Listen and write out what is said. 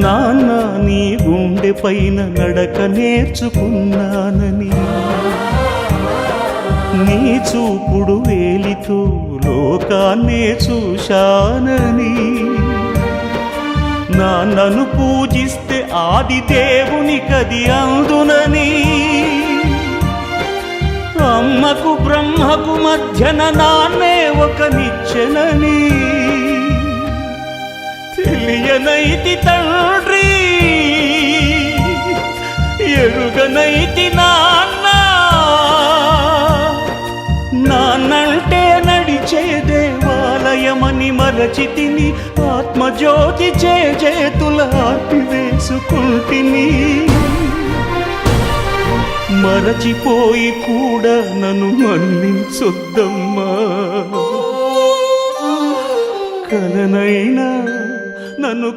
నాన్న నీ గుండె పైన నడక నేర్చుకున్నానని, నీ చూపుడు వేలితో లోకాన్నే చూశానని, నాన్నను పూజిస్తే ఆది దేవుని కది అందునని, అమ్మకు బ్రహ్మకు మధ్యన నాన్నే ఒక నిచ్చెనని తెలియనైతి తండ్రి, ఎరుగనైతి నాన్న. నాన్నంటే నడిచే దేవాలయమని మరచితిని, ఆత్మజ్యోతి చేతుల ఆపివేసుకుంటిని. మరచిపోయి కూడా నన్ను మన్నించొద్దమ్మా, కలనైనా నన్ను